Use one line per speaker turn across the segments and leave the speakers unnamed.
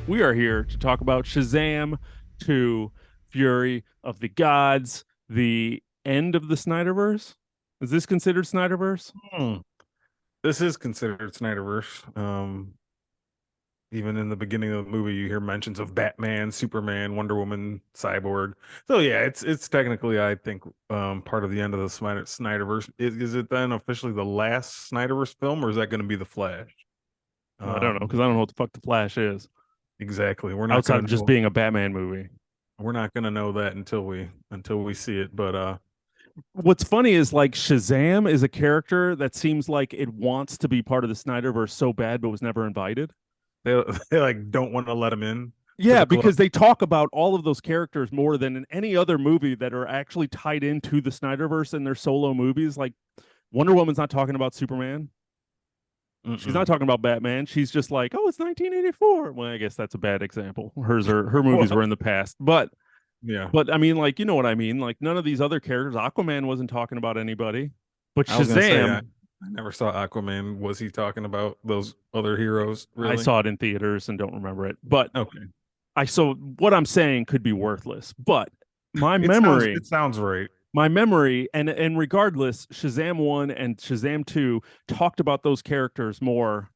We are here to talk about Shazam 2, Fury of the Gods, the end of the Snyderverse. Is this considered Snyderverse?
Hmm. This is considered Snyderverse. Even in the beginning of the movie, you hear mentions of Batman, Superman, Wonder Woman, Cyborg. So yeah, it's technically, I think, part of the end of the Snyderverse. Is it then officially the last Snyderverse film, or is that going to be the Flash?
I don't know
Um,
because I don't know what the fuck the Flash is
exactly. We're not
outside
going
of
to
just
know.
being a Batman movie.
We're not going to know that until we see it. But
What's funny is like Shazam is a character that seems like it wants to be part of the Snyderverse so bad but was never invited.
they they like don't want to let him in to
Yeah,
the club.
because they talk about all of those characters more than in any other movie that are actually tied into the Snyderverse in their solo movies. Like Wonder Woman's not talking about Superman. She's not
Mm-mm.
talking about Batman. She's just like, oh, it's 1984. Well, I guess that's a bad example. Her movies
Well,
were in the past, but
yeah.
I mean, like, you know what I mean? Like, none of these other characters. Aquaman wasn't talking about anybody, but
I was gonna say
Shazam,
I never saw Aquaman. Was he talking about those other heroes?
I
Really?
saw it in theaters and don't remember it. But
Okay.
I so what I'm saying could be worthless, but my
It sounds
memory,
it sounds right.
and regardless, Shazam 1 and Shazam 2 talked about those characters more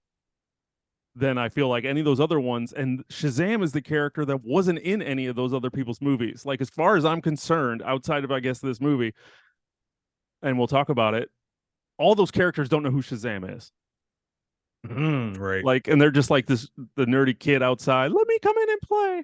than I feel like any of those other ones. And Shazam is the character that wasn't in any of those other people's movies. Like, as far as I'm concerned, outside of, I guess, this movie, and we'll talk about it, all those characters don't know who Shazam is.
Right.
Like, and they're just like the nerdy kid outside. Let me come in and play.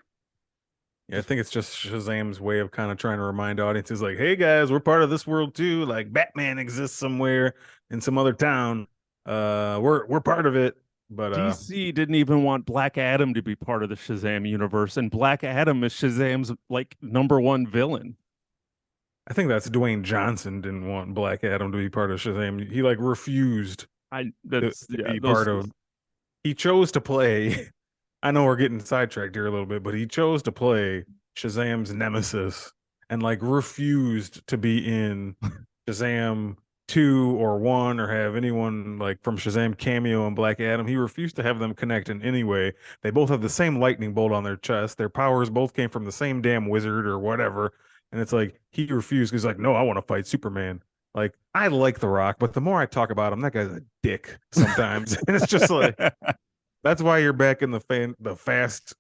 Yeah, I think it's just Shazam's way of kind of trying to remind audiences like, hey guys, we're part of this world too. Like Batman exists somewhere in some other town. We're part of it. But
DC didn't even want Black Adam to be part of the Shazam universe, and Black Adam is Shazam's like number one villain.
I think that's Dwayne Johnson didn't want Black Adam to be part of Shazam. He like refused
I
to,
that's
to
yeah
be
those
part of. He chose to play. I know we're getting sidetracked here a little bit, but he chose to play Shazam's nemesis and like refused to be in Shazam 2 or 1 or have anyone like from Shazam cameo and Black Adam. He refused to have them connect in any way. They both have the same lightning bolt on their chest. Their powers both came from the same damn wizard or whatever. And it's like he refused. He's like, no, I want to fight Superman. Like, I like The Rock, but the more I talk about him, that guy's a dick sometimes. And it's just like, that's why you're back in the Fast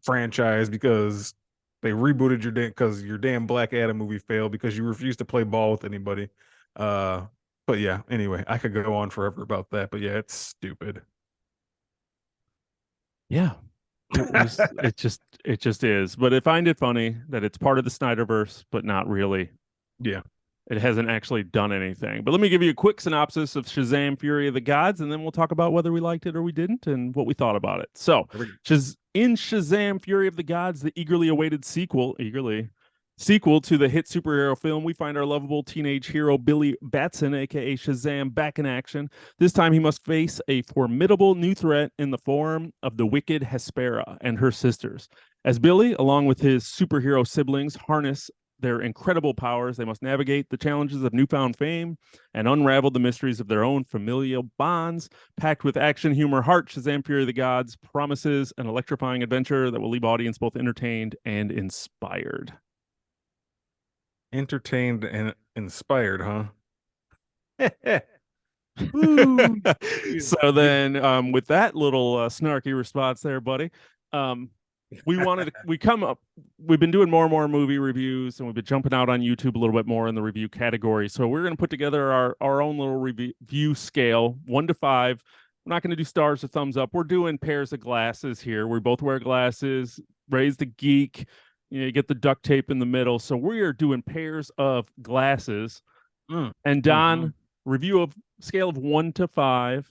franchise because they rebooted your damn because your damn Black Adam movie failed because you refused to play ball with anybody. Uh, but yeah. Anyway, I could go on forever about that, but yeah, it's stupid.
Yeah, it just is. But I find it funny that it's part of the Snyderverse, but not really.
Yeah.
It hasn't actually done anything. But let me give you a quick synopsis of Shazam: Fury of the Gods, and then we'll talk about whether we liked it or we didn't, and what we thought about it. So,
There we go.
In Shazam: Fury of the Gods, the eagerly awaited sequel to the hit superhero film, we find our lovable teenage hero Billy Batson, aka Shazam, back in action. This time he must face a formidable new threat in the form of the wicked Hespera and her sisters. As Billy, along with his superhero siblings, harness their incredible powers, they must navigate the challenges of newfound fame and unravel the mysteries of their own familial bonds. Packed with action, humor, heart, Shazam Fury of the Gods promises an electrifying adventure that will leave audience both entertained and inspired.
Entertained and inspired, huh? Woo.
So then, with that little snarky response there, buddy, um, we've been doing more and more movie reviews, and we've been jumping out on YouTube a little bit more in the review category. So we're going to put together our own little review scale, 1 to 5. We're not going to do stars or thumbs up. We're doing pairs of glasses here. We both wear glasses. Raise the geek. You get the duct tape in the middle. So we are doing pairs of glasses.
Mm,
And
mm-hmm,
Don, review of scale of 1 to 5.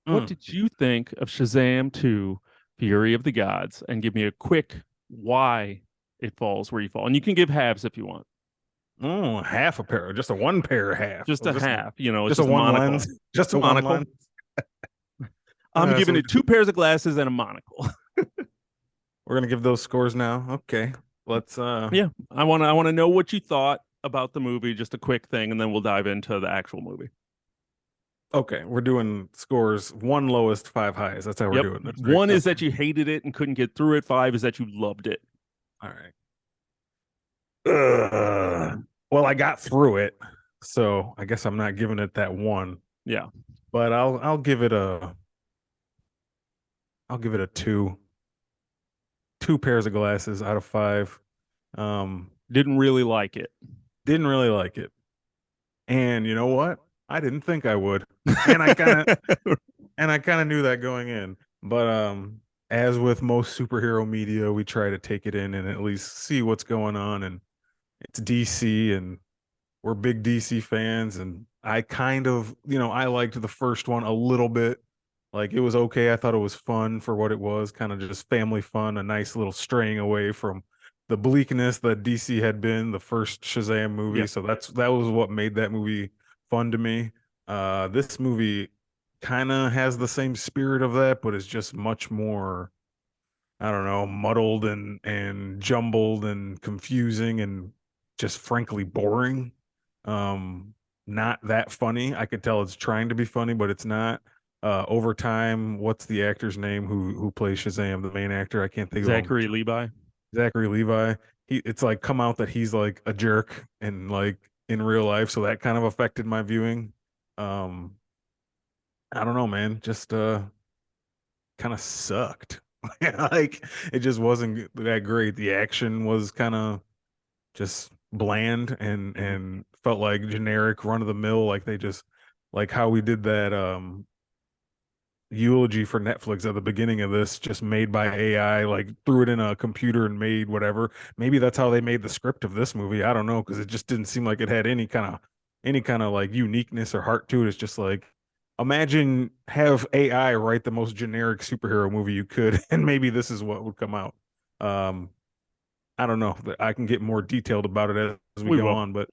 What
mm.
did you think of Shazam 2, Fury of the Gods? And give me a quick why it falls where you fall. And you can give halves if you want.
Oh, half a pair, just a one pair half,
Just
or
a
just
half, it's
just a
just a
one
monocle.
lens, just
It's a
a one
monocle.
lens.
I'm
So
giving it 2 pairs of glasses and a monocle.
we're gonna give those scores now. Okay, let's.
Yeah. I wanna know what you thought about the movie, just a quick thing, and then we'll dive into the actual movie.
Okay, we're doing scores one lowest, five highest. That's how we're
Yep.
doing this, right?
One is
Okay.
that you hated it and couldn't get through it. Five is that you loved it.
All right. Well, I got through it, so I guess I'm not giving it that one,
Yeah.
but I'll give it a two. Two pairs of glasses out of five. Um,
Didn't really like it.
didn't really like it. And you know what? I didn't think I would. And I kind of and I kind of knew that going in. But as with most superhero media, we try to take it in and at least see what's going on, and it's DC and we're big DC fans, and I kind of, I liked the first one a little bit. Like it was okay. I thought it was fun for what it was, kind of just family fun, a nice little straying away from the bleakness that DC had been the first Shazam movie.
Yep.
So that was what made that movie fun to me. This movie kind of has the same spirit of that, but it's just much more, I don't know, muddled and jumbled and confusing and just frankly boring. Um, not that funny. I could tell it's trying to be funny, but it's not. Over time, what's the actor's name who plays Shazam, the main actor? I can't think of him.
Zachary Levi.
Zachary Levi. It's like come out that he's like a jerk and like in real life, so that kind of affected my viewing. Um, I don't know, man. Just kind of sucked. Like it just wasn't that great. The action was kind of just bland
Mhm.
and felt like generic run of the mill, like they just like how we did that eulogy for Netflix at the beginning of this, just made by AI, like threw it in a computer and made whatever. Maybe that's how they made the script of this movie. I don't know, because it just didn't seem like it had any kind of like uniqueness or heart to it. It's just like imagine have AI write the most generic superhero movie you could, and maybe this is what would come out. Um, I don't know. I can get more detailed about it as we
We
go
will.
on, but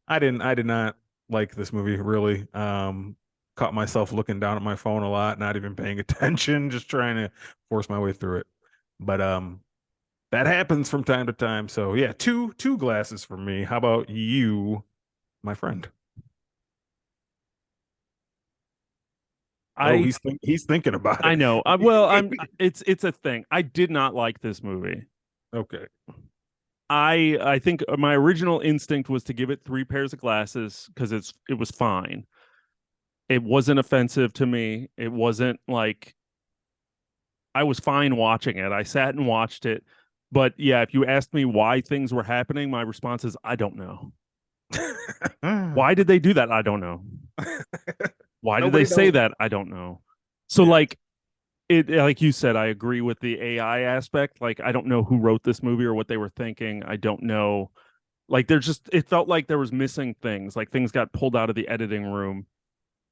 I did not like this movie really. Caught myself looking down at my phone a lot, not even paying attention, just trying to force my way through it. But that happens from time to time. So yeah, two glasses for me. How about you, my friend? Oh,
I
he's thinking about
I
it.
know. Well, it's a thing. I did not like this movie.
Okay.
I think my original instinct was to give it three pairs of glasses because it was fine. It wasn't offensive to me. It wasn't like I was fine watching it. I sat and watched it. But yeah, if you asked me why things were happening, my response is I don't know. Why did they do that? I don't know. Why did they
Nobody
say
knows.
that? I don't know. So
Yeah.
like it like you said, I agree with the AI aspect. Like I don't know who wrote this movie or what they were thinking. I don't know. Like there's just it felt like there was missing things. Like things got pulled out of the editing room.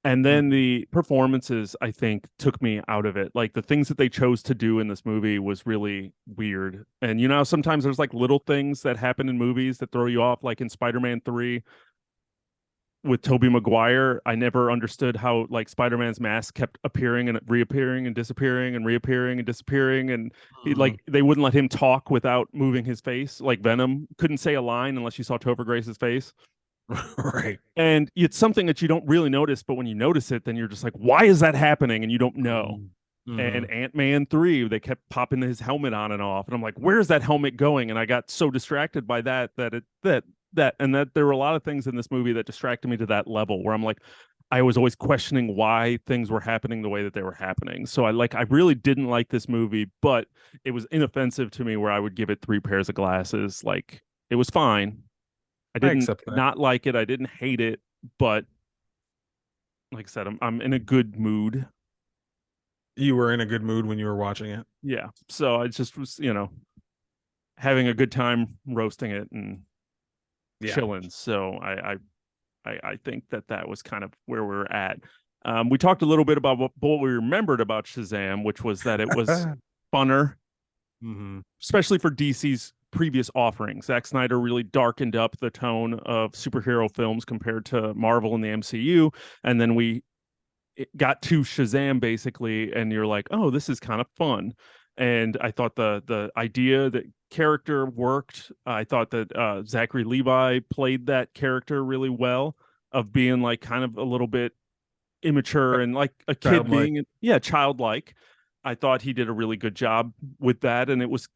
And then
Mhm.
the performances, I think, took me out of it. Like the things that they chose to do in this movie was really weird. And sometimes there's like little things that happen in movies that throw you off, like in Spider-Man 3 with Tobey Maguire. I never understood how like Spider-Man's mask kept appearing and reappearing and disappearing and reappearing and disappearing. And
Mhm.
like they wouldn't let him talk without moving his face. Like Venom couldn't say a line unless you saw Topher Grace's face.
Right.
And it's something that you don't really notice, but when you notice it, then you're just like, why is that happening? And you don't know.
Mhm.
And
Mhm.
Ant-Man 3, they kept popping his helmet on and off. And I'm like, where's that helmet going? And I got so distracted by that there were a lot of things in this movie that distracted me to that level where I'm like, I was always questioning why things were happening the way that they were happening. So I really didn't like this movie, but it was inoffensive to me where I would give it three pairs of glasses. Like it was fine. I
I
didn't
accept that.
not like it. I didn't hate it, but like I said, I'm in a good mood.
You were in a good mood when you were watching it.
Yeah. So I just was, having a good time roasting it and
Yeah.
chilling. So I think that was kind of where we were at. We talked a little bit about what we remembered about Shazam, which was that it was funner,
hmm
especially for DC's previous offerings. Zack Snyder really darkened up the tone of superhero films compared to Marvel and the MCU, and then we it got to Shazam basically, and you're like, oh, this is kind of fun. And I thought the idea that character worked. I thought that Zachary Levi played that character really well of being like kind of a little bit immature and like a kid
Childlike.
being, yeah, childlike. I thought he did a really good job with that, and it was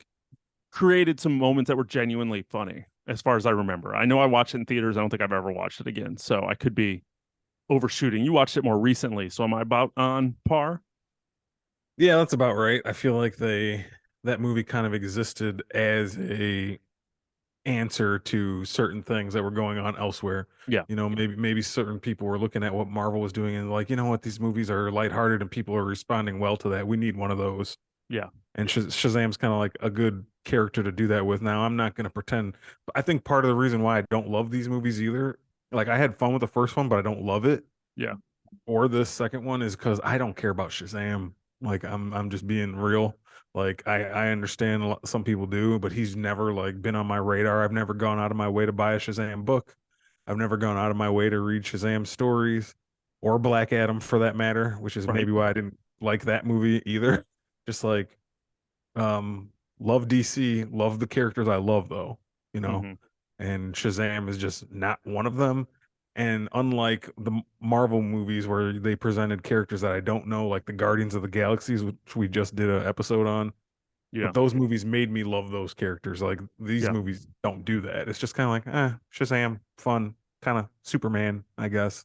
created some moments that were genuinely funny, as far as I remember. I know I watched it in theaters. I don't think I've ever watched it again, so I could be overshooting. You watched it more recently, so am I about on par?
Yeah, that's about right. I feel like that movie kind of existed as a answer to certain things that were going on elsewhere.
Yeah,
Maybe certain people were looking at what Marvel was doing and like, you know what, these movies are lighthearted and people are responding well to that. We need one of those.
yeah,
And Shazam's kind of like a good character to do that with. Now, I'm not going to pretend. I think part of the reason why I don't love these movies either, like I had fun with the first one, but I don't love it,
yeah,
or this second one, is because I don't care about Shazam. Like I'm just being real. Like I understand some people do, but he's never like been on my radar. I've never gone out of my way to buy a Shazam book. I've never gone out of my way to read Shazam stories or Black Adam for that matter, which is
right.
maybe why I didn't like that movie either. Just like love DC, love the characters I love though, you know.
Hmm.
And Shazam is just not one of them. And unlike the Marvel movies where they presented characters that I don't know, like the Guardians of the Galaxies, which we just did an episode on,
Yeah,
but those movies made me love those characters. Like these
yeah.
movies don't do that. It's just kind of like, Shazam, fun, kind of Superman, I guess,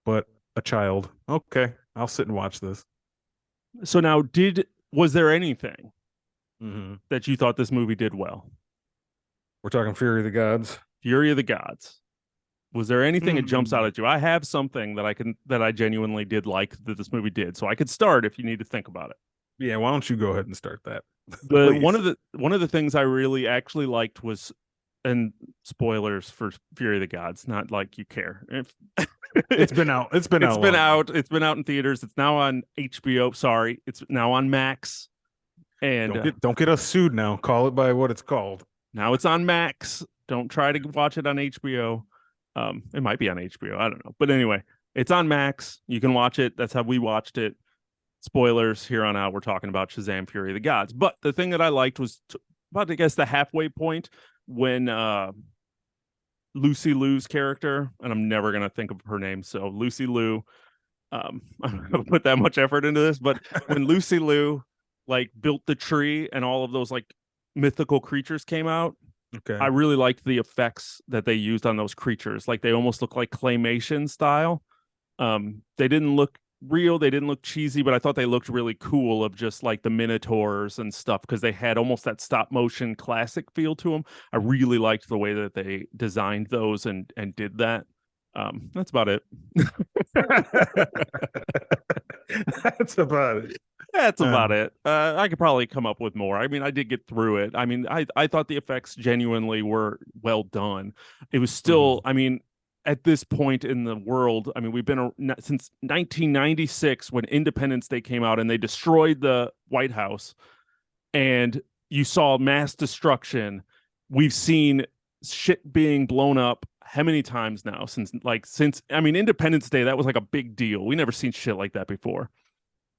but a child. Okay, I'll sit and watch this.
So now, did was there anything
Hmm.
that you thought this movie did well?
We're talking Fury of the Gods.
Fury of the Gods. Was there anything that jumps out
Hmm.
at you? I have something that I genuinely did like that this movie did, so I could start if you need to think about it.
Yeah, why don't you go ahead and start that,
The
please?
one of the things I really actually liked was, and spoilers for Fury of the Gods, not like you care. If
It's been out. It's been
it's
out
been
long enough.
out, it's been out in theaters. It's now on HBO. Sorry, it's now on Max, and
Don't get us sued now. Call it by what it's called.
now it's on Max. Don't try to watch it on HBO. It might be on HBO. I don't know, but anyway, it's on Max. You can watch it. That's how we watched it. Spoilers here on out. We're talking about Shazam: Fury of the Gods. But the thing that I liked was about, I guess, the halfway point when Lucy Liu's character, and I'm never gonna think of her name, so Lucy Liu. I'm not gonna put that much effort into this, but when Lucy Liu like built the tree and all of those like mythical creatures came out, I
Okay.
really liked the effects that they used on those creatures. Like they almost look like claymation style. They didn't look real, they didn't look cheesy, but I thought they looked really cool of just like the minotaurs and stuff because they had almost that stop motion classic feel to them. I really liked the way that they designed those and did that. That's about it.
That's about it.
That's about
Um,
it. I could probably come up with more. I mean, I did get through it. I mean, I thought the effects genuinely were well done. It was still,
mhm.
I mean, at this point in the world, I mean, we've been since 1996 when Independence Day came out and they destroyed the White House and you saw mass destruction. We've seen shit being blown up how many times now since I mean Independence Day, that was like a big deal. We never seen shit like that before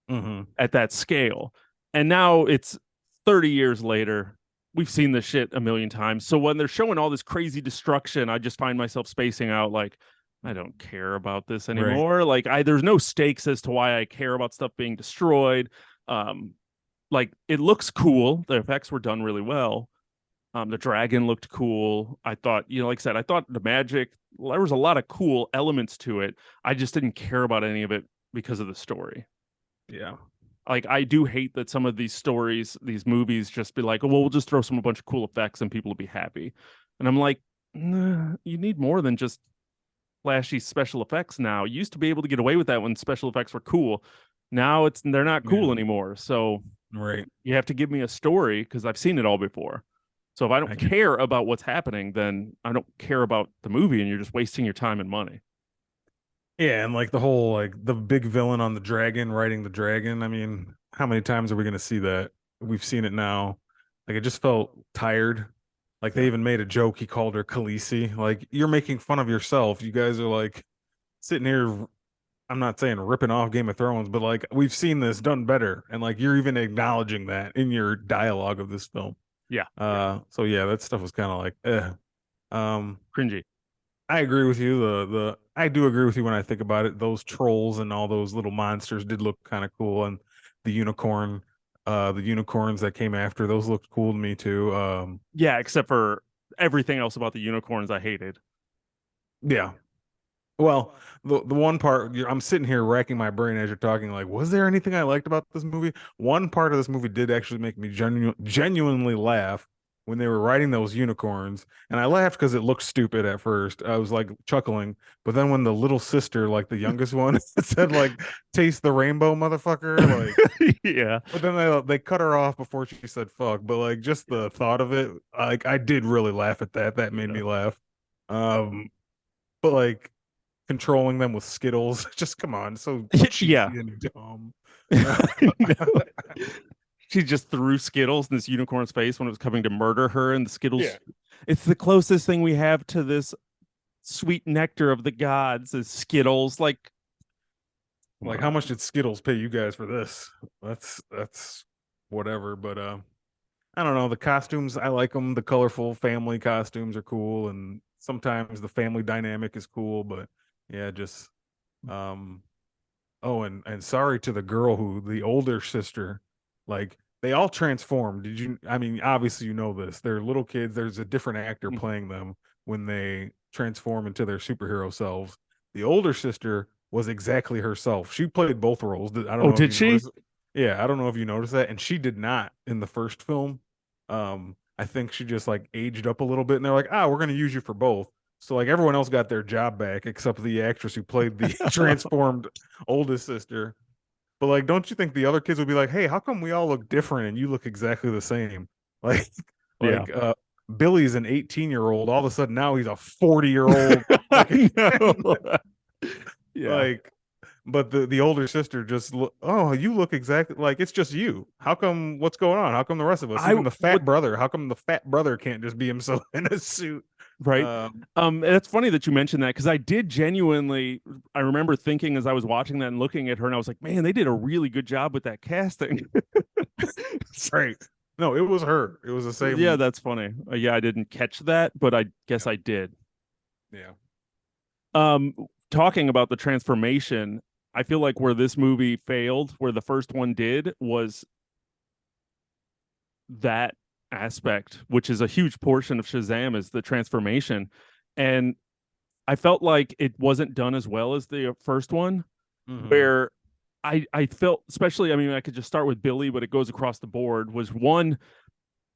Mhm.
at that scale. And now it's 30 years later. We've seen this shit a million times. So when they're showing all this crazy destruction, I just find myself spacing out like, I don't care about this
Right.
anymore. Like there's no stakes as to why I care about stuff being destroyed. Um, like it looks cool. The effects were done really well. The dragon looked cool. I thought, like I said, I thought the magic, there was a lot of cool elements to it. I just didn't care about any of it because of the story.
Yeah.
Like I do hate that some of these stories, these movies just be like, oh, well, we'll just throw some a bunch of cool effects and people will be happy. And I'm like, nah, you need more than just flashy special effects now. You used to be able to get away with that when special effects were cool. Now they're not cool
Yeah.
anymore. So
Right.
you have to give me a story because I've seen it all before. So if I
I
don't
get.
care about what's happening, then I don't care about the movie and you're just wasting your time and money.
Yeah, and like the whole like the big villain on the dragon riding the dragon. I mean, how many times are we gonna see that? We've seen it now. Like it just felt tired. Like they
Yeah.
even made a joke. He called her Khaleesi. Like you're making fun of yourself. You guys are like sitting here. I'm not saying ripping off Game of Thrones, but like we've seen this done better, and like you're even acknowledging that in your dialogue of this film.
Yeah. Yeah.
So yeah, that stuff was kind of like, eh. Um,
Cringy.
I agree with you. I do agree with you when I think about it. Those trolls and all those little monsters did look kind of cool, and the unicorn, the unicorns that came after, those looked cool to me too.
Yeah, except for everything else about the unicorns I hated.
Yeah. Well, the one part I'm sitting here racking my brain as you're talking, like, was there anything I liked about this movie? One part of this movie did actually make me genuinely laugh when they were riding those unicorns, and I laughed because it looked stupid at first. I was like chuckling, but then when the little sister, like the youngest one, said like, "Taste the rainbow, motherfucker," like,
Yeah.
but then they cut her off before she said "fuck." But like, just
Yeah.
the thought of it, like, I did really laugh at that. That made
Yeah.
me laugh. Um, but like controlling them with Skittles. Just come on, so
Yeah.
cheesy and dumb.
I know. She just threw Skittles in this unicorn's face when it was coming to murder her, and the
Yeah.
Skittles. It's the closest thing we have to this sweet nectar of the gods is Skittles. Like, come
Like, how
on.
much did Skittles pay you guys for this? That's whatever. But I don't know. The costumes, I like them. The colorful family costumes are cool, and sometimes the family dynamic is cool. But yeah, just um oh, and sorry to the girl who the older sister, like they all transformed. Did you? I mean, obviously you know this. They're little kids. There's a different actor playing them when they transform into their superhero selves. The older sister was exactly herself. She played both roles. I don't
Oh,
know if
did
you
she?
noticed. Yeah, I don't know if you noticed that, and she did not in the first film. I think she just like aged up a little bit, and they're like, "Ah, we're going to use you for both." So like everyone else got their job back except the actress who played the transformed oldest sister. But like, don't you think the other kids would be like, "Hey, how come we all look different and you look exactly the same?" Like,
Yeah.
like Billy's an 18-year-old. All of a sudden now he's a 40-year-old. Fucking
I know. Yeah.
like, but the older sister just look. Oh, you look exactly like it's just you. How come? What's going on? How come the rest of us,
I
even the
what
fat brother? How come the fat brother can't just be himself in a suit?
right.
Um,
It's funny that you mentioned that because I did genuinely I remember thinking as I was watching that and looking at her and I was like, man, they did a really good job with that casting.
right. No, it was her. It was the
Yeah,
same.
that's funny. Yeah, I didn't catch that, but I guess
Yeah.
I did.
Yeah.
Um, Talking about the transformation, I feel like where this movie failed, where the first one did, was that aspect, which is a huge portion of Shazam, is the transformation. And I felt like it wasn't done as well as the first one,
Hmm.
where I felt, especially, I mean, I could just start with Billy, but it goes across the board. Was one,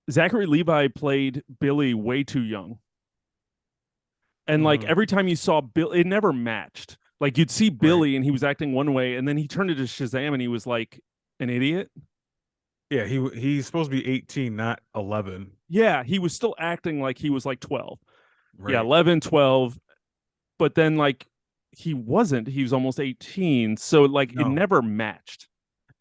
Zachary Levi played Billy way too young, and like
Hmm.
every time you saw Bill, it never matched. Like you'd see
Right.
Billy and he was acting one way, and then he turned into Shazam and he was like an idiot.
Yeah, he's supposed to be 18, not 11.
Yeah, he was still acting like he was like 12. Yeah,
Right.
11, 12. But then like he wasn't. He was almost 18. So like it
No.
never matched.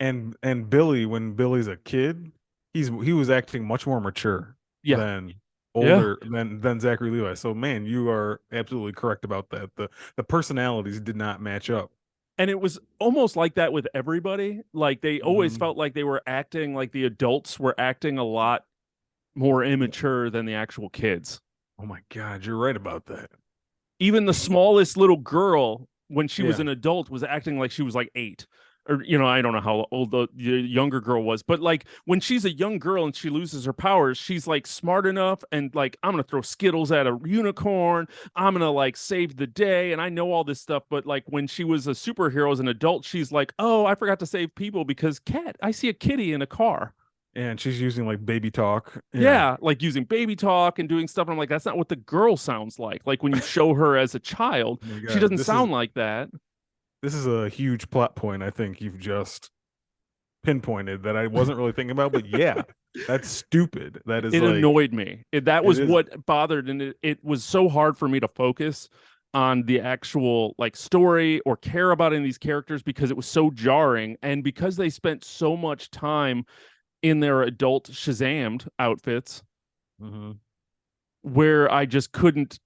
And Billy, when Billy's a kid, he was acting much more mature
Yeah.
than
Yeah.
older than Zachary Levi. So man, you are absolutely correct about that. The personalities did not match up.
And it was almost like that with everybody. Like they always
Hmm.
felt like they were acting like the adults were acting a lot more immature than the actual kids.
Oh my God, you're right about that.
Even the smallest little girl, when she was
Yeah.
an adult, was acting like she was like 8. Or, I don't know how old the younger girl was, but like when she's a young girl and she loses her powers, she's like smart enough and like, I'm gonna throw Skittles at a unicorn, I'm gonna like save the day, and I know all this stuff. But like when she was a superhero as an adult, she's like, oh, I forgot to save people because I see a kitty in a car.
And she's using like baby talk. Yeah.
Yeah, like using baby talk and doing stuff. And I'm like, that's not what the girl sounds like. Like when you show her as a child,
Oh my
she
God,
doesn't sound like that.
this is a huge plot point. I think you've just pinpointed that I wasn't really thinking about, but yeah, that's stupid. That is
It
like
annoyed me. That
it
was
is.
what bothered, and it was so hard for me to focus on the actual like story or care about any of these characters because it was so jarring, and because they spent so much time in their adult Shazammed outfits,
Mhm.
where I just couldn't.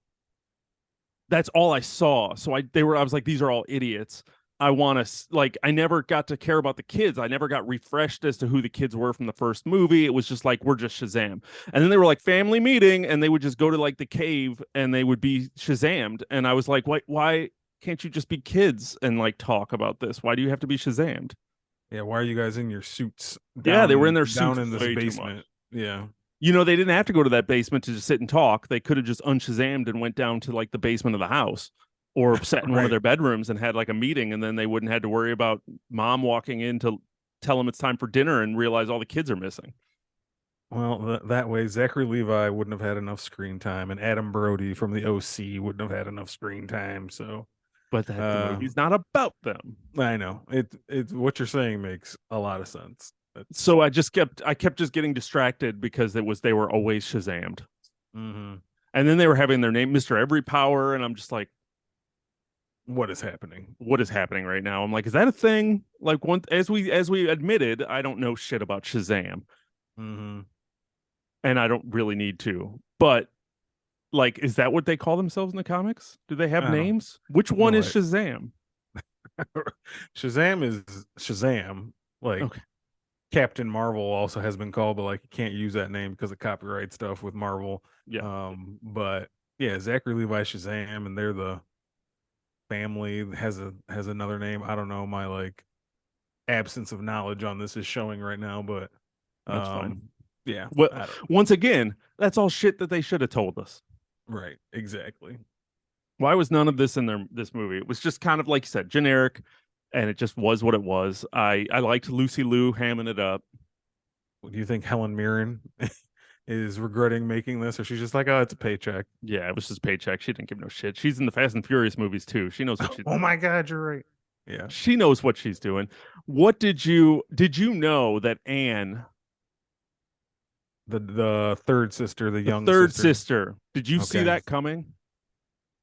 That's all I saw. So I was like, these are all idiots. I want to like, I never got to care about the kids. I never got refreshed as to who the kids were from the first movie. It was just like, we're just Shazam. And then they were like family meeting and they would just go to like the cave and they would be Shazammed. And I was like, why can't you just be kids and like talk about this? Why do you have to be Shazammed?
Yeah, why are you guys in your suits
Yeah, they were in their
down
suits
in this
way too much.
basement? Yeah.
They didn't have to go to that basement to just sit and talk. They could have just unshazammed and went down to like the basement of the house or sat in one of
Right.
their bedrooms and had like a meeting, and then they wouldn't have to worry about mom walking in to tell them it's time for dinner and realize all the kids are missing.
Well, that way Zachary Levi wouldn't have had enough screen time, and Adam Brody from the OC wouldn't have had enough screen time. So,
But that the
uh,
movie's not about them.
I know it. What you're saying makes a lot of sense. That's
So I kept just getting distracted because they were always Shazammed.
mhm.
And then they were having their name Mr. Every Power, and I'm just like,
What is happening?
what is happening right now? I'm like, is that a thing? Like one as we admitted, I don't know shit about Shazam,
Hmm.
and I don't really need to. But like, is that what they call themselves in the comics? Do they have
I don't
names? Which one
know.
is Shazam?
Shazam is Shazam. Like
Okay.
Captain Marvel also has been called, but like you can't use that name because of copyright stuff with Marvel.
Yeah,
But yeah, Zachary Levi Shazam, and they're the family has another name. I don't know. My like absence of knowledge on this is showing right now, but
that's fine.
um, yeah,
Well,
I don't.
once again, that's all shit that they should have told us.
Right, exactly.
Why was none of this in this movie? It was just kind of like you said, generic, and it just was what it was. I liked Lucy Liu hamming it up.
Do you think Helen Mirren is regretting making this, or she's just like, oh, it's a paycheck?
Yeah, it was just paycheck. She didn't give no shit. She's in the Fast and Furious movies too. She knows what she's
Oh
doing.
my God, you're right. Yeah,
She knows what she's doing. What did you know that Anne,
the third sister, the
the
young
third
sister.
sister, did you see
Okay.
that coming?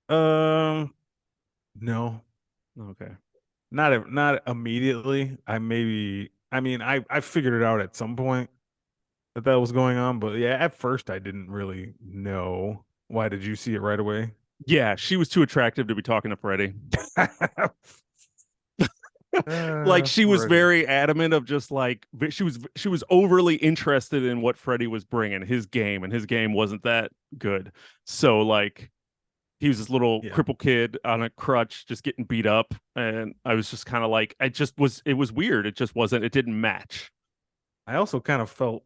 Um, no,
Okay.
not immediately. I mean, I figured it out at some point that was going on, but yeah, at first I didn't really know. Why did you see it right away?
Yeah, she was too attractive to be talking to Freddie. Like she was
Freddie.
very adamant of just like she was overly interested in what Freddie was bringing, his game, and his game wasn't that good. So like he was this little
Yeah.
cripple kid on a crutch just getting beat up, and I was just kind of like it was weird. It just wasn't, it didn't match.
I also kind of felt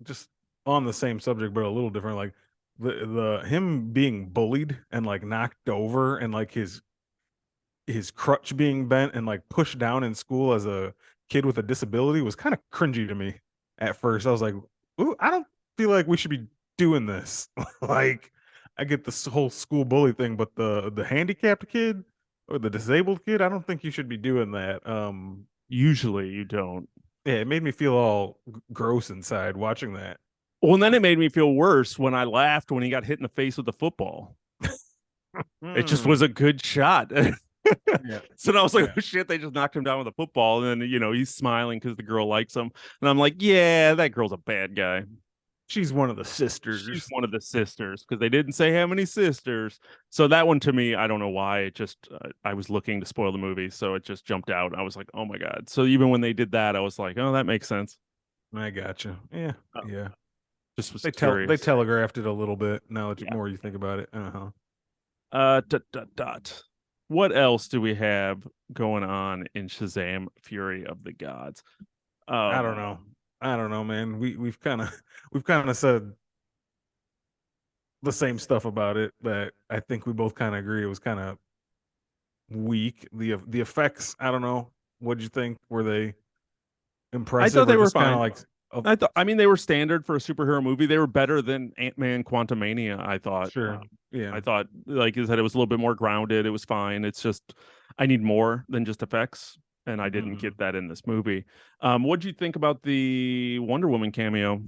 just on the same subject, but a little different. Like the him being bullied and like knocked over, and like his crutch being bent and like pushed down in school as a kid with a disability was kind of cringy to me at first. I was like, ooh, I don't feel like we should be doing this. Like, I get this whole school bully thing, but the handicapped kid or the disabled kid, I don't think you should be doing that.
Usually you don't.
Yeah, it made me feel all gross inside watching that.
Well, and then it made me feel worse when I laughed when he got hit in the face with the football. It just
Hmm.
was a good shot.
Yeah,
So I was like,
yeah.
oh shit, they just knocked him down with a football. And then, he's smiling because the girl likes him. And I'm like, yeah, that girl's a bad guy.
She's one of the
She's
sisters.
one of the sisters because they didn't say how many sisters. So that one to me, I don't know why. It just, I was looking to spoil the movie. So it just jumped out. I was like, oh my God. So even when they did that, I was like, oh, that makes sense.
I gotcha. Yeah,
Uh,
yeah.
just was
They
curious.
telegraphed it a little bit. Now that
Yeah.
more you think about it,
Dot, dot, dot. What else do we have going on in Shazam Fury of the Gods?
I don't know. I don't know, man. We've kind of we've kind of said the same stuff about it that I think we both kind of agree it was kind of weak. The effects, I don't know. What'd you think? Were they
I thought
impressive or
they were
just kind of
fine.
like
I mean, they were standard for a superhero movie. They were better than Ant-Man Quantumania, I thought.
sure.
I
Yeah.
thought, like you said, it was a little bit more grounded. It was fine. It's just, I need more than just effects, and I didn't
Hmm.
get that in this movie. What'd you think about the Wonder Woman cameo?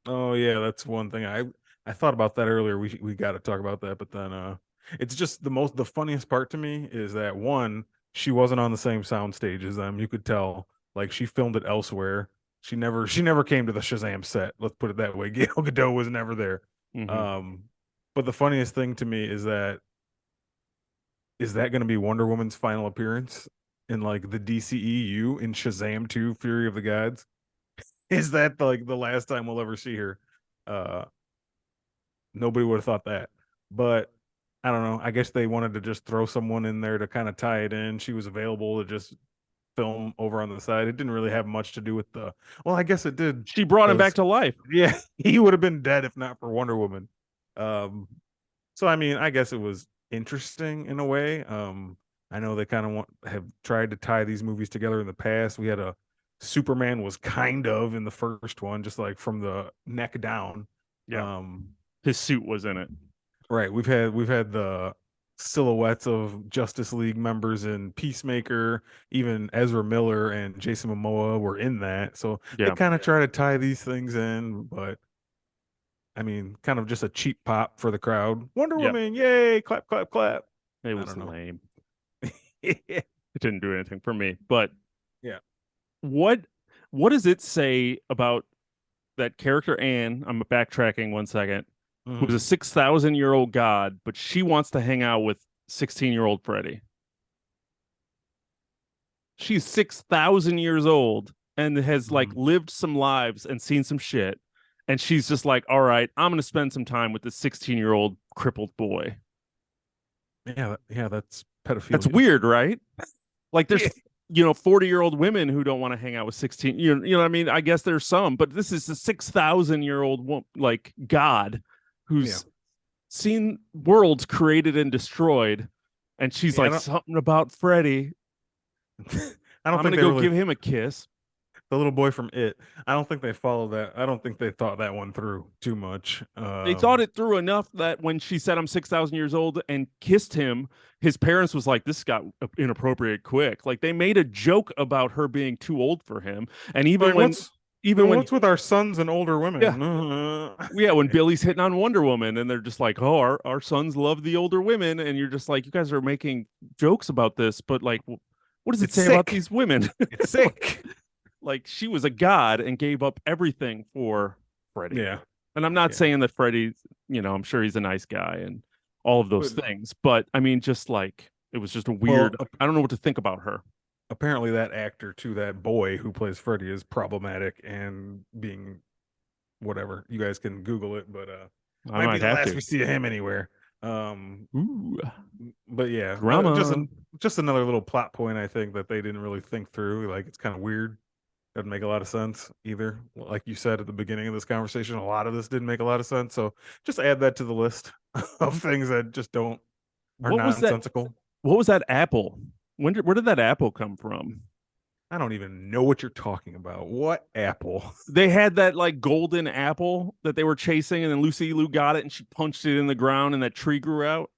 Oh yeah, that's one thing I thought about that earlier. We got to talk about that, but then it's just the funniest part to me is that one, she wasn't on the same sound stage as them. You could tell like she filmed it elsewhere. She never came to the Shazam set. Let's put it that way. Gail Gadot was never there.
Hmm.
Um but the funniest thing to me is that going to be Wonder Woman's final appearance in like the DCEU in Shazam 2 Fury of the Gods? Is that like the last time we'll ever see her? Uh Nobody would have thought that. But I don't know. I guess they wanted to just throw someone in there to kind of tie it in. She was available to just film over on the side. It didn't really have much to do with the. Well, I guess it did
She brought him back
because
to life.
yeah, he would have been dead if not for Wonder Woman. Um, so I mean, I guess it was interesting in a way. I know they kind of have tried to tie these movies together in the past. We had a Superman was kind of in the first one, just like from the neck down.
Yeah,
Um,
his suit was in it.
right. We've had the silhouettes of Justice League members in Peacemaker. Even Ezra Miller and Jason Momoa were in that. So they
Yeah,
kind of try to tie these things in, but I mean, kind of just a cheap pop for the crowd. Wonder
yeah.
Woman, yay! Clap, clap, clap.
It
I
was
don't know.
lame.
Yeah.
It didn't do anything for me. But
Yeah.
what what does it say about that character Anne? I'm backtracking 1 second. Who's a
Mhm.
6,000-year-old god, but she wants to hang out with 16-year-old Freddy. She's 6,000 years old and has like
Mhm.
lived some lives and seen some shit. And she's just like, all right, I'm going to spend some time with this 16-year-old crippled boy.
Yeah, yeah, that's
That's
pedophilia.
weird, right? Like
Yeah.
there's 40-year-old women who don't want to hang out with 16. You know what I mean? I guess there's some, but this is a 6,000-year-old like god
Yeah.
who's seen worlds created and destroyed. And she's
Yeah,
like, something about Freddy.
I don't
I'm
think
gonna
they
go
really
give him a kiss.
the little boy from It. I don't think they followed that. I don't think they thought that one through too much.
They thought it through enough that when she said I'm 6,000 years old and kissed him, his parents was like, this got inappropriate quick. Like they made a joke about her being too old for him. And
Like
even when,
what's with our sons and older
yeah,
women?
yeah, when Billy's hitting on Wonder Woman and they're just like, oh, our sons love the older women. And you're just like, you guys are making jokes about this, but like, what does it
It's
say about
sick.
these women?
It's
like,
sick.
like she was a god and gave up everything for Freddy.
Yeah.
And I'm not
Yeah.
saying that Freddie, I'm sure he's a nice guy and all of those
But
things, but I mean, just like it was just a
well,
weird. I don't know what to think about her.
apparently that actor to that boy who plays Freddy is problematic and being whatever. You guys can Google it, but
I
might be
might
the
have
last
to.
we see of him anywhere. Um,
Ooh,
but yeah,
drama.
just another little plot point I think that they didn't really think through. Like it's kind of weird. Doesn't make a lot of sense either. Like you said at the beginning of this conversation, a lot of this didn't make a lot of sense. So just add that to the list of things that just don't are
What was that?
nonsensical.
What was that apple? Where did that apple come from?
I don't even know what you're talking about. What apple?
They had that like golden apple that they were chasing, and then Lucy Liu got it and she punched it in the ground, and that tree grew out.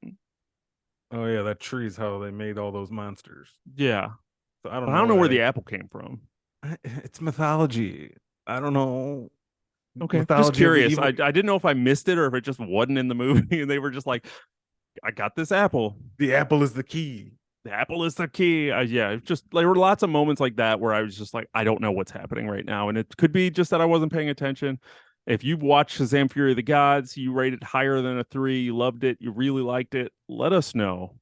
Oh yeah, that tree's how they made all those monsters.
Yeah,
So I don't
but I
know
don't
where
know where
that
the apple came from.
it's mythology. I don't know.
Okay, just
Mythology of the
curious. I
evil.
didn't know if I missed it or if it just wasn't in the movie, and they were just like, I got this apple.
The apple is the key.
The apple is the key. Yeah, it just there were lots of moments like that where I was just like, I don't know what's happening right now, and it could be just that I wasn't paying attention. If you've watched Shazam: Fury of the Gods, you rate it higher than a 3, you loved it, you really liked it, let us know.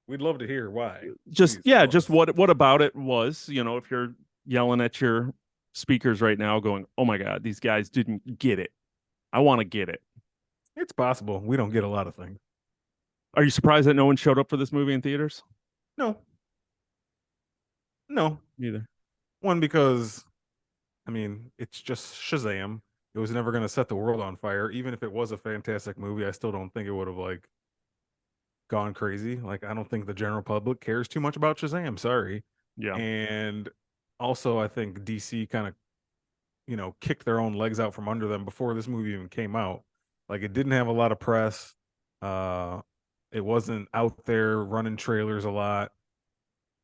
We'd love to hear why.
Just
Please
yeah,
tell
just
us.
what about it was, if you're yelling at your speakers right now, going, "Oh my God, these guys didn't get it. I want to get it."
It's possible. We don't get a lot of things.
Are you surprised that no one showed up for this movie in theaters?
No, no.
Neither.
One because I mean it's just Shazam. It was never going to set the world on fire. Even if it was a fantastic movie, I still don't think it would have like gone crazy. Like I don't think the general public cares too much about Shazam. Sorry.
Yeah.
And also, I think DC kind of kicked their own legs out from under them before this movie even came out. Like it didn't have a lot of press. Uh, it wasn't out there running trailers a lot.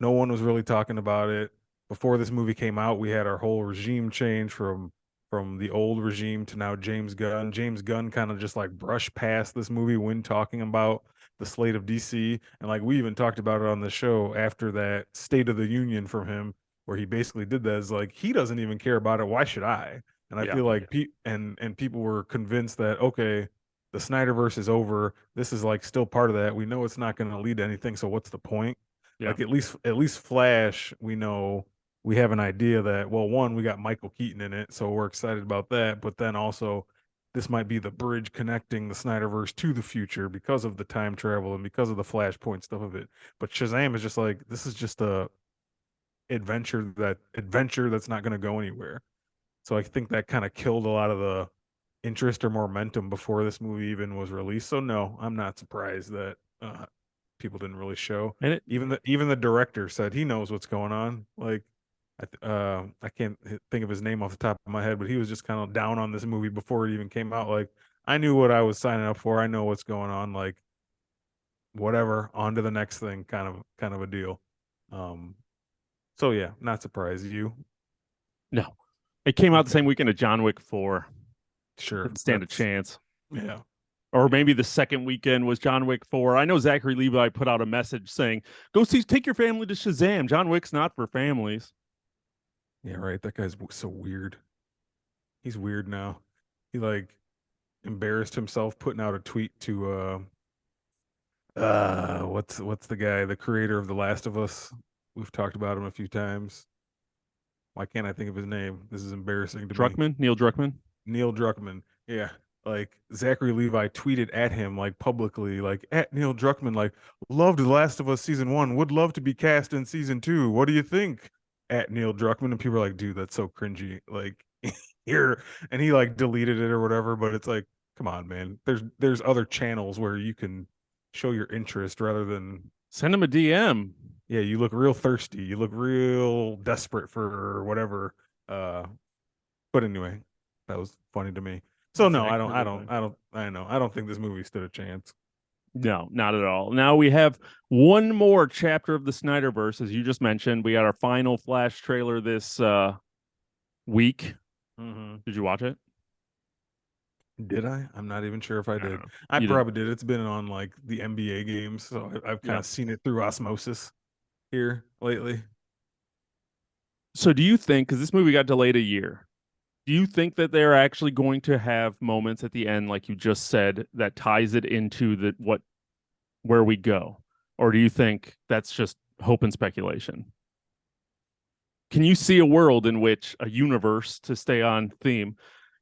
No one was really talking about it. Before this movie came out, we had our whole regime change from the old regime to now James Gunn. James Gunn kind of just like brushed past this movie when talking about the slate of DC. And like we even talked about it on the show after that State of the Union from him, where he basically did that is like he doesn't even care about it. Why should I? And I
Yeah.
feel like and people were convinced that okay, the Snyderverse is over. This is like still part of that. We know it's not going to lead to anything. So what's the point?
Yeah.
Like at least Flash, we know we have an idea that well, one, we got Michael Keaton in it, so we're excited about that. But then also this might be the bridge connecting the Snyderverse to the future because of the time travel and because of the Flashpoint stuff of it. But Shazam is just like this is just a adventure that's not going to go anywhere. So I think that kind of killed a lot of the interest or momentum before this movie even was released. So no, I'm not surprised that people didn't really show.
And it
Even the director said he knows what's going on. Like I can't think of his name off the top of my head, but he was just kind of down on this movie before it even came out. Like I knew what I was signing up for. I know what's going on. Like whatever, on to the next thing, kind of a deal. Um, so yeah, not surprised. You
no, it came out the
okay?
same weekend as John Wick 4.
Sure,
Didn't stand a
that's
chance.
yeah,
Or
yeah,
maybe the second weekend was John Wick 4. I know Zachary Levi put out a message saying, "Go see, take your family to Shazam. John Wick's not for families."
yeah. Right, that guy's so weird. He's weird now. He like embarrassed himself putting out a tweet to what's the guy, the creator of The Last of Us? We've talked about him a few times. Why can't I think of his name? This is embarrassing to me.
Druckmann, Neil Druckmann.
Neil Druckmann. Yeah. Like Zachary Levi tweeted at him like publicly, like at Neil Druckmann, like loved The Last of Us season 1, would love to be cast in season 2. What do you think? At Neil Druckmann, and people are like, dude, that's so cringy. Like here, and he like deleted it or whatever. But it's like, come on, man. There's other channels where you can show your interest rather than
Send him a DM.
yeah, you look real thirsty. You look real desperate for whatever. Uh, but anyway, that was funny to me. So no,
Zachary Levi.
I don't think this movie stood a chance.
No, not at all. Now we have one more chapter of the Snyderverse, as you just mentioned. We got our final Flash trailer this week.
Mm-hmm.
Did you watch it?
Did I? I'm not even sure if I
I don't
did.
know.
I
You didn't.
probably did. It's been on like the NBA games, so I've kind
Yeah.
of seen it through osmosis here lately.
So do you think, because this movie got delayed a year, do you think that they're actually going to have moments at the end, like you just said, that ties it into the what where we go? Or do you think that's just hope and speculation? Can you see a world in which a universe, to stay on theme,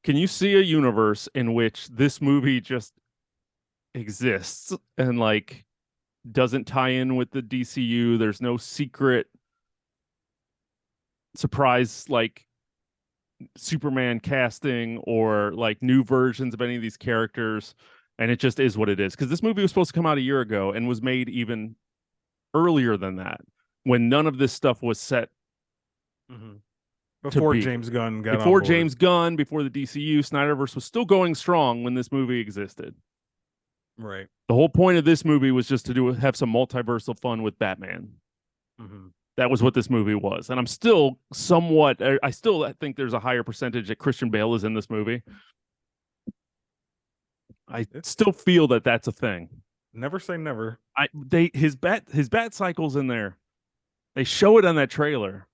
can you see a universe in which this movie just exists and like doesn't tie in with the DCU? There's no secret surprise like Superman casting or like new versions of any of these characters, and it just is what it is. Because this movie was supposed to come out a year ago and was made even earlier than that, when none of this stuff was set
Mm-hmm.
to
Before
be.
James Gunn got on
Before
board.
James Gunn, before the DCU, Snyderverse was still going strong when this movie existed.
Right.
The whole point of this movie was just to have some multiversal fun with Batman.
Mm-hmm.
That was what this movie was. And I'm still somewhat, I still think there's a higher percentage that Christian Bale is in this movie. I
It's
still feel that that's a thing.
never say never.
His bat cycle's in there. They show it on that trailer.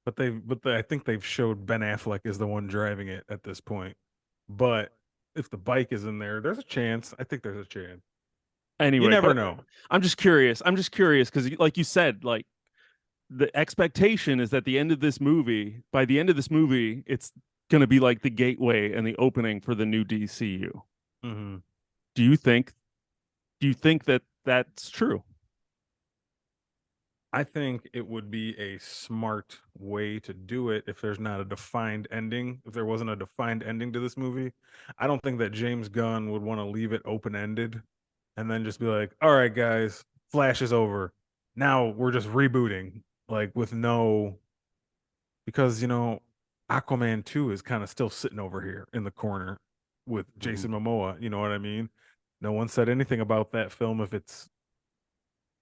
I think they've showed Ben Affleck is the one driving it at this point. But if the bike is in there, there's a chance. I think there's a chance. You
Anyway,
never
but
know.
I'm just curious. I'm just curious because, like you said, like the expectation is that by the end of this movie, it's going to be like the gateway and the opening for the new DCU.
Mm-hmm.
Do you think? Do you think that that's true?
I think it would be a smart way to do it if there's not a defined ending. If there wasn't a defined ending to this movie, I don't think that James Gunn would want to leave it open ended and then just be like, all right, guys, Flash is over. Now we're just rebooting, like with no, because, Aquaman 2 is kind of still sitting over here in the corner with
Mhm.
Jason Momoa. You know what I mean? No one said anything about that film. If it's,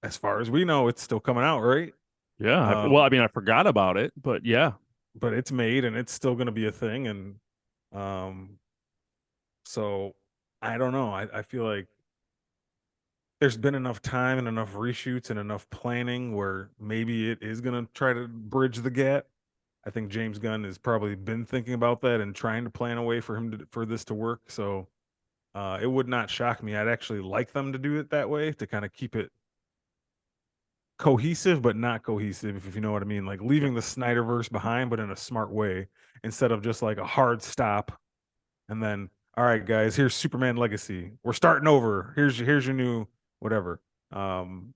as far as we know, it's still coming out, right?
Yeah. Well,
Um,
I mean, I forgot about it, but yeah.
but it's made and it's still going to be a thing. And um, so I don't know. I feel like there's been enough time and enough reshoots and enough planning where maybe it is going to try to bridge the gap. I think James Gunn has probably been thinking about that and trying to plan a way for for this to work. So it would not shock me. I'd actually like them to do it that way to kind of keep it cohesive but not cohesive, if you know what I mean, like
Yeah.
leaving the Snyderverse behind but in a smart way instead of just like a hard stop and then all right, guys, here's Superman Legacy. We're starting over. Here's your new whatever. Um,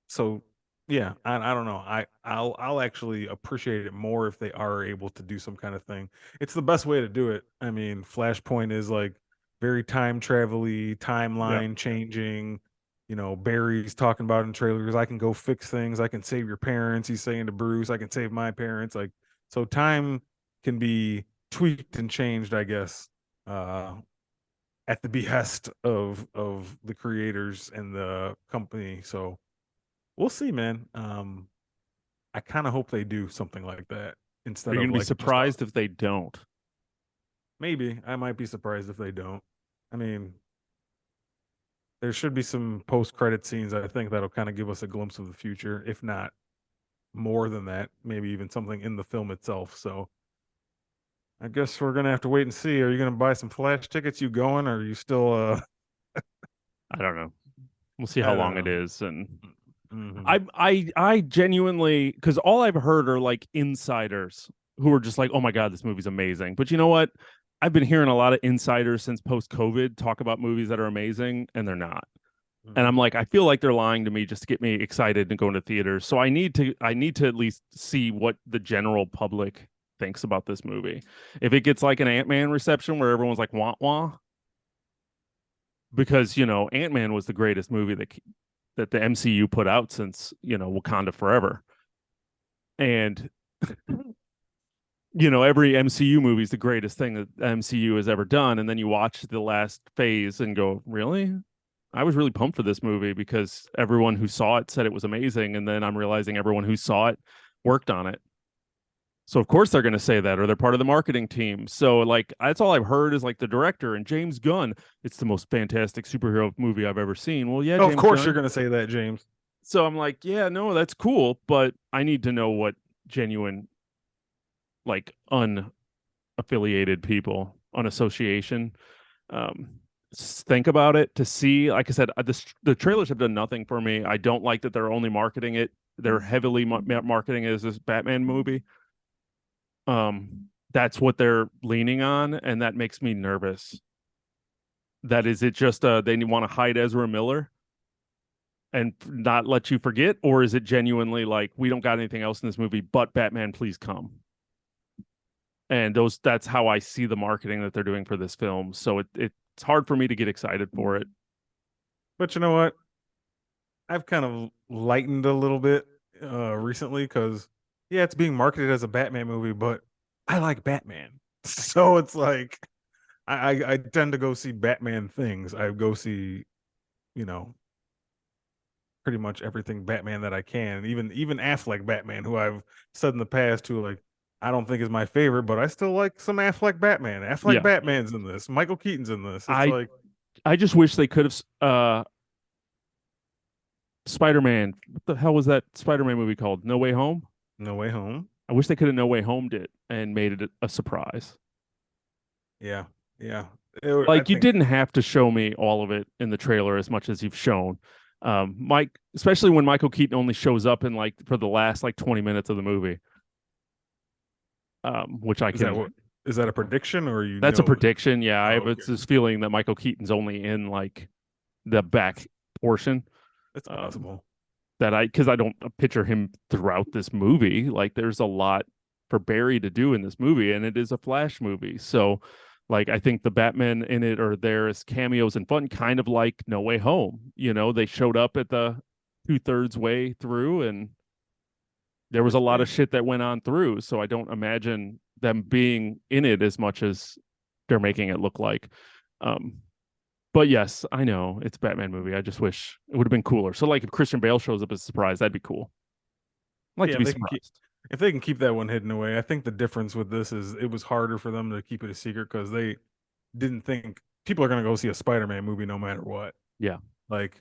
so yeah, I don't know. I'll actually appreciate it more if they are able to do some kind of thing. It's the best way to do it. I mean, Flashpoint is like very time travel-y,
Yeah.
timeline changing. Barry's talking about in trailers, I can go fix things, I can save your parents. He's saying to Bruce, I can save my parents. Like, so time can be tweaked and changed, I guess, uh, at the behest of the creators and the company. So we'll see, man. I kind of hope they do something like that
Are
instead
you going
of
to be
like just
surprised if they don't?
maybe. I might be surprised if they don't. I mean, there should be some post-credit scenes, I think, that'll kind of give us a glimpse of the future, if not more than that, maybe even something in the film itself. So I guess we're gonna have to wait and see. Are you gonna buy some Flash tickets? You going, or are you still?
I don't know. We'll see how
I don't
long it
know.
is. And
Mm-hmm.
I genuinely, because all I've heard are like insiders who are just like, oh my God, this movie's amazing. But you know what? I've been hearing a lot of insiders since post COVID talk about movies that are amazing, and they're not. And I'm
Mm-hmm.
like, I feel like they're lying to me just to get me excited and go into theaters. So I need to at least see what the general public thinks about this movie. If it gets like an Ant-Man reception where everyone's like wah wah, because Ant-Man was the greatest movie that the MCU put out since Wakanda Forever, and every MCU movie is the greatest thing that the MCU has ever done. And then you watch the last phase and go, really? I was really pumped for this movie because everyone who saw it said it was amazing. And then I'm realizing everyone who saw it worked on it. So of course they're going to say that, or they're part of the marketing team. So like that's all I've heard is like the director and James Gunn. It's the most fantastic superhero movie I've ever seen. Well, yeah,
Oh, of
James
course you're
Gunn.
gonna say that, James.
So I'm like, yeah, no, that's cool, but I need to know what genuine, like unaffiliated people, unassociation, um, think about it to see. Like I said, the trailers have done nothing for me. I don't like that they're only marketing it. They're heavily marketing it as this Batman movie. That's what they're leaning on, and that makes me nervous. That is it just they want to hide Ezra Miller and not let you forget, or is it genuinely like we don't got anything else in this movie but Batman, please come? And that's how I see the marketing that they're doing for this film. So it's hard for me to get excited for it.
But you know what? I've kind of lightened a little bit recently because yeah, it's being marketed as a Batman movie, but I like Batman, so it's like I tend to go see Batman things. I go see you know pretty much everything Batman that I can, even Affleck Batman, who I've said in the past, who like I don't think is my favorite, but I still like some Affleck Batman. Affleck
Yeah,
Batman's in this. Michael Keaton's in this. It's
I
like
I just wish they could have Spider-Man. What the hell was that Spider-Man movie called? No Way Home?
No Way Home.
I wish they could have No Way Homed it and made it a surprise.
Yeah, yeah. I
Like you
think
didn't have to show me all of it in the trailer as much as you've shown. Mike, especially when Michael Keaton only shows up in like for the last like 20 minutes of the movie. Which I
is that
can
what is that a prediction or you
That's a
know?
prediction. Yeah, I
Oh,
have
okay,
this feeling that Michael Keaton's only in like the back portion.
it's
Um,
possible.
that because I don't picture him throughout this movie. Like there's a lot for Barry to do in this movie, and it is a Flash movie. So like I think the Batman in it are there as cameos and fun, kind of like No Way Home. They showed up at the 2/3 way through, and there was a lot
Yeah,
of shit that went on through. So I don't imagine them being in it as much as they're making it look like. Um, but yes, I know it's a Batman movie. I just wish it would have been cooler. So like if Christian Bale shows up as a surprise, that'd be cool. I'd like
yeah.
to
If
be
they can keep
surprised.
if they can keep that one hidden away, I think the difference with this is it was harder for them to keep it a secret because they didn't think people are going to go see a Spider-Man movie no matter what.
Yeah.
Like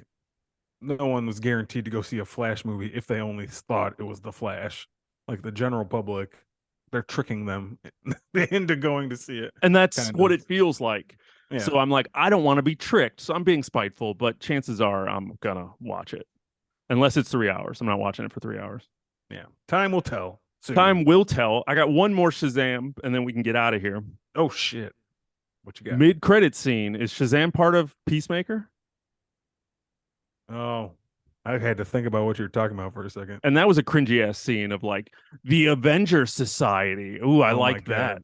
no one was guaranteed to go see a Flash movie if they only thought it was the Flash. Like the general public, they're tricking them into going to see it.
And that's
Kind
what
of.
it feels like.
Yeah.
So I'm like, I don't want to be tricked. So I'm being spiteful, but chances are I'm gonna watch it. Unless it's 3 hours. I'm not watching it for 3 hours.
Yeah. Time will tell soon.
Time will tell. I got one more Shazam and then we can get out of here.
Oh shit. What you got?
Mid-credit scene. Is Shazam part of Peacemaker?
Oh, I had to think about what you were talking about for a second.
And that was a cringy ass scene of like the Avengers Society. Ooh, I
Oh my
like that.
God.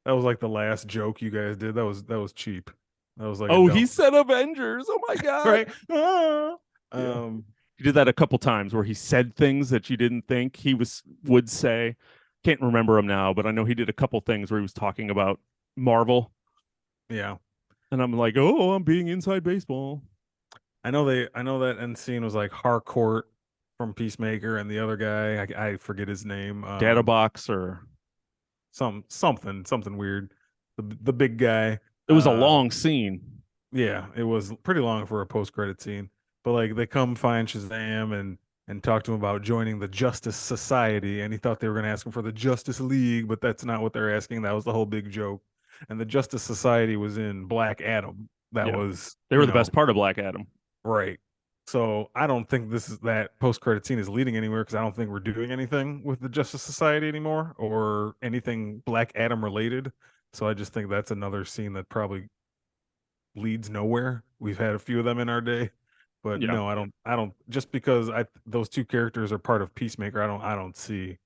That was like the last joke you guys did. That was cheap. That was like a
Oh, he
dumb,
said Avengers. Oh my God.
right? Ah!
Yeah.
Um,
He did that a couple times where he said things that you didn't think he would say. Can't remember him now, but I know he did a couple things where he was talking about Marvel.
yeah.
And I'm like, oh, I'm being inside baseball.
I know that end scene was like Harcourt from Peacemaker and the other guy, I forget his name.
Data box or
Something weird. The big guy.
it was a long scene.
Yeah, it was pretty long for a post credit scene. But like they come find Shazam and talk to him about joining the Justice Society, and he thought they were going to ask him for the Justice League, but that's not what they're asking. That was the whole big joke. And the Justice Society was in Black Adam. That
Yeah.
was,
They were the best part of Black Adam.
right. So I don't think that post credit scene is leading anywhere because I don't think we're doing anything with the Justice Society anymore or anything Black Adam related. So I just think that's another scene that probably leads nowhere. We've had a few of them in our day, but
Yeah.
no, I don't. Just because I those two characters are part of Peacemaker, I don't see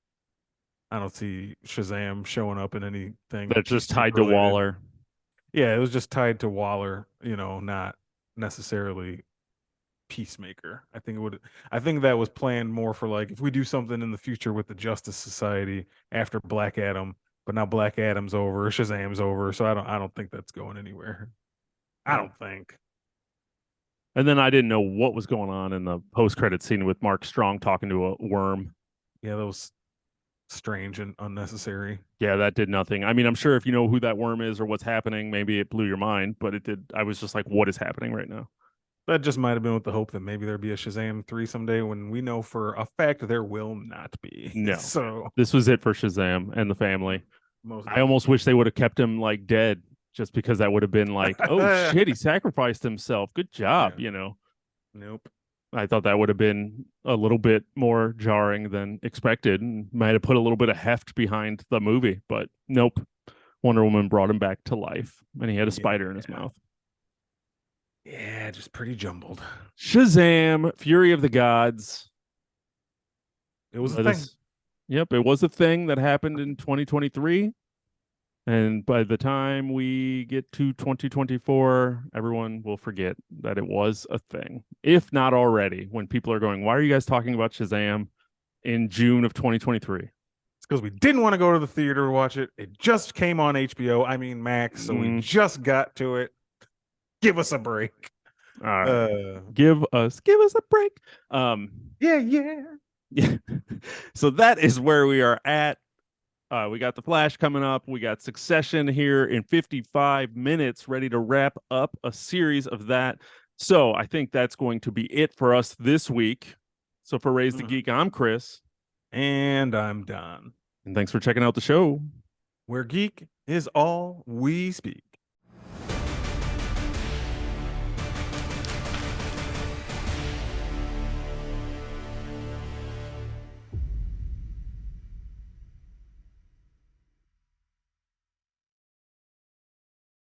Shazam showing up in anything
That's just
Peacemaker
tied to
related.
Waller.
Yeah, it was just tied to Waller, not necessarily Peacemaker. I think that was planned more for like if we do something in the future with the Justice Society after Black Adam, but now Black Adam's over, Shazam's over, so I don't think that's going anywhere. I
Yeah.
don't think.
And then I didn't know what was going on in the post credit scene with Mark Strong talking to a worm.
Yeah, that was strange and unnecessary.
Yeah, that did nothing. I mean, I'm sure if you know who that worm is or what's happening, maybe it blew your mind, but it did. I was just like, what is happening right now?
That just might have been with the hope that maybe there'd be a Shazam 3 someday when we know for a fact there will not be.
No.
So,
This was it for Shazam and the family.
most
I almost
definitely.
wish they would have kept him like dead just because that would have been like, oh shit, he sacrificed himself. Good
Yeah.
job.
Nope.
I thought that would have been a little bit more jarring than expected and might have put a little bit of heft behind the movie, but nope. Wonder Woman brought him back to life and he had a spider in his
Yeah.
mouth.
Yeah, just pretty jumbled.
Shazam, Fury of the Gods.
It was a
Let
thing.
us, yep, it was a thing that happened in 2023. And by the time we get to 2024, everyone will forget that it was a thing, if not already, when people are going, why are you guys talking about Shazam in June of 2023?
It's because we didn't want to go to the theater to watch it. It just came on HBO, I mean Max, so we
Mm,
just got to it. Give us a break.
all right.
Uh
Give us a break.
yeah, yeah.
Yeah. So that is where we are at. We got The Flash coming up. We got Succession here in 55 minutes, ready to wrap up a series of that. So I think that's going to be it for us this week. So for Raise the Geek, I'm Chris.
And I'm done.
And thanks for checking out the show.
Where geek is all we speak.